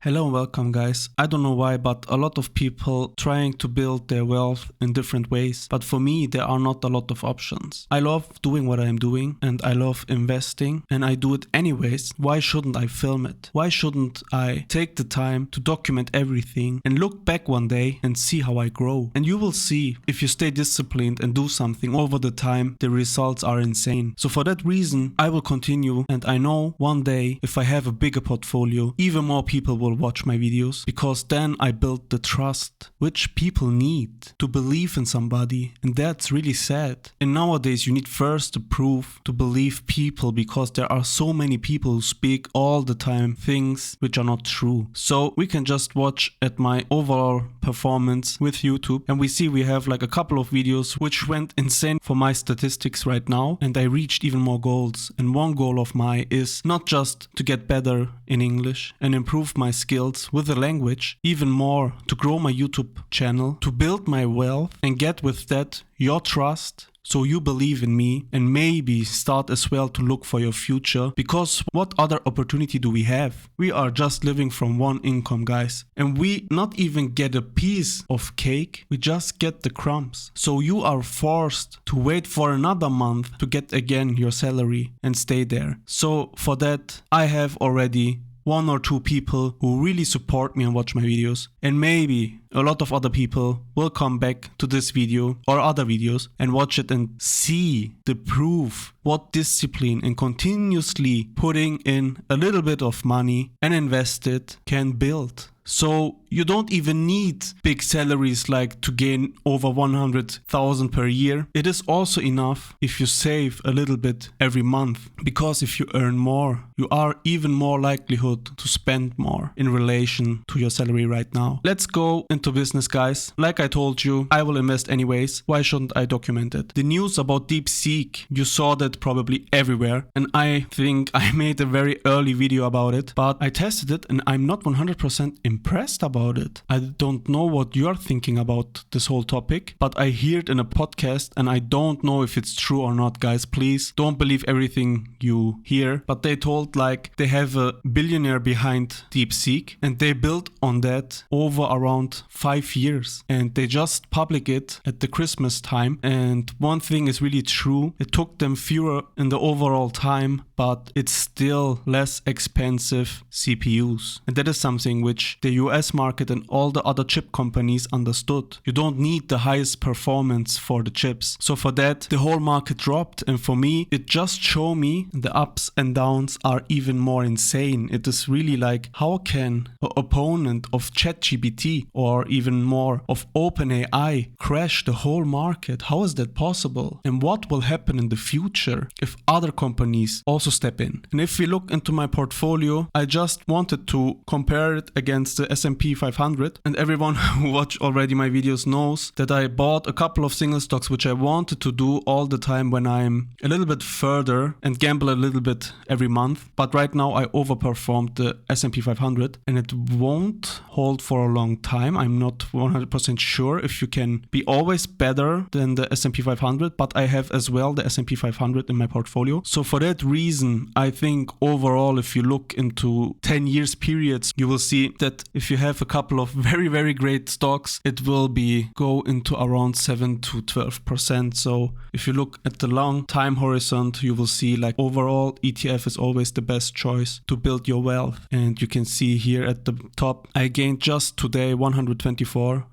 Hello and welcome guys. I don't know why, but a lot of people trying to build their wealth in different ways. But for me, there are not a lot of options. I love doing what I am doing and I love investing and I do it anyways. Why shouldn't I film it? Why shouldn't I take the time to document everything and look back one day and see how I grow? And you will see, if you stay disciplined and do something over the time, the results are insane. So for that reason, I will continue, and I know one day if I have a bigger portfolio, even more people will watch my videos, because then I build the trust which people need to believe in somebody, and that's really sad. And nowadays you need first the proof to believe people, because there are so many people who speak all the time things which are not true. So we can just watch at my overall performance with YouTube, and we see we have like a couple of videos which went insane for my statistics right now, and I reached even more goals. And one goal of mine is not just to get better in English and improve my skills with the language, even more to grow my YouTube channel, to build my wealth and get with that your trust, so you believe in me and maybe start as well to look for your future. Because what other opportunity do we have? We are just living from one income, guys, and we not even get a piece of cake, we just get the crumbs. So you are forced to wait for another month to get again your salary and stay there. So for that, I have already one or two people who really support me and watch my videos, and maybe a lot of other people will come back to this video or other videos and watch it and see the proof what discipline and continuously putting in a little bit of money and invest it can build. So you don't even need big salaries like to gain over 100,000 per year. It is also enough if you save a little bit every month, because if you earn more, you are even more likelihood to spend more in relation to your salary right now. Let's go into business, guys. Like I told you, I will invest anyways. Why shouldn't I document it? The news about DeepSeek, you saw that probably everywhere, and I think I made a very early video about it, but I tested it and I'm not 100% impressed about it. I don't know what you're thinking about this whole topic, but I hear it in a podcast and I don't know if it's true or not, guys. Please don't believe everything you hear. But they told like they have a billionaire behind DeepSeek and they built on that over around 5 years, and they just public it at the Christmas time. And one thing is really true, it took them fewer in the overall time, but it's still less expensive CPUs. And that is something which the US market and all the other chip companies understood. You don't need the highest performance for the chips. So for that, the whole market dropped. And for me, it just showed me the ups and downs are even more insane. It is really like, how can an opponent of ChatGPT or even more of OpenAI crash the whole market? How is that possible? And what will happen in the future if other companies also step in? And if we look into my portfolio, I just wanted to compare it against the S&P 500, and everyone who watched already my videos knows that I bought a couple of single stocks which I wanted to do all the time when I'm a little bit further and gamble a little bit every month. But right now I overperformed the S&P 500 and it won't hold for a long time. I'm not 100% sure if you can be always better than the S&P 500, but I have as well the S&P 500 in my portfolio. So for that reason, I think overall, if you look into 10 years periods, you will see that if you have a couple of very great stocks, it will be go into around 7 to 12%. So if you look at the long time horizon, you will see like overall ETF is always the best choice to build your wealth. And you can see here at the top, I gained just today $124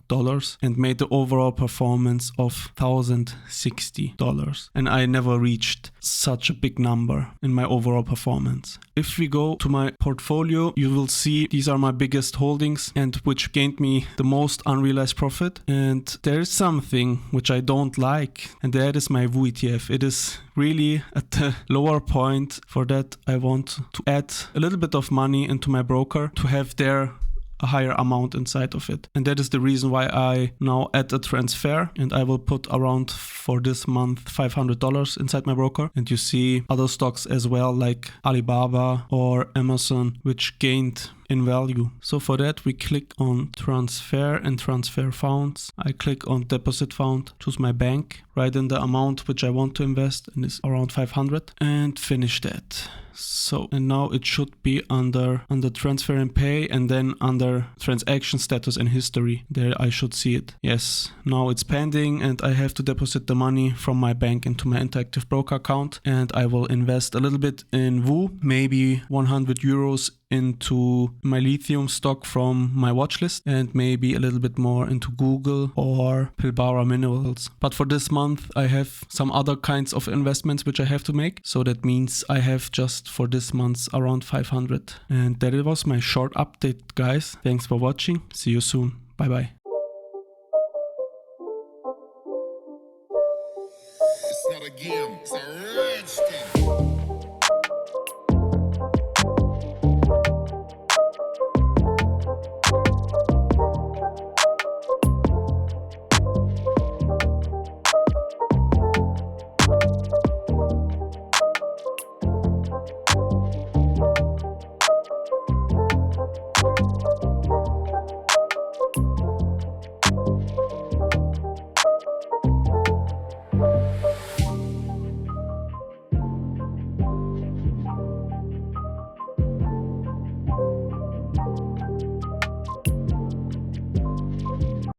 and made the overall performance of $1,060, and I never reached such a big number in my overall performance. If we go to my portfolio, you will see these are my biggest holdings and which gained me the most unrealized profit. And there is something which I don't like, and that is my VU ETF. It is really at the lower point. For that, I want to add a little bit of money into my broker to have their a higher amount inside of it. And that is the reason why I now add a transfer, and I will put around for this month $500 inside my broker. And you see other stocks as well, like Alibaba or Amazon, which gained in value. So for that we click on transfer and transfer funds. I click on deposit fund, choose my bank, write in the amount which I want to invest, and it's around 500, and finish that. So, and now it should be under transfer and pay, and then under transaction status and history. There I should see it. Yes, now it's pending and I have to deposit the money from my bank into my Interactive Broker account, and I will invest a little bit in VOO, maybe 100 euros into my lithium stock from my watch list, and maybe a little bit more into Google or Pilbara Minerals. But for this month I have some other kinds of investments which I have to make, so that means I have just for this month around 500. And that was my short update, guys. Thanks for watching. See you soon. Bye bye.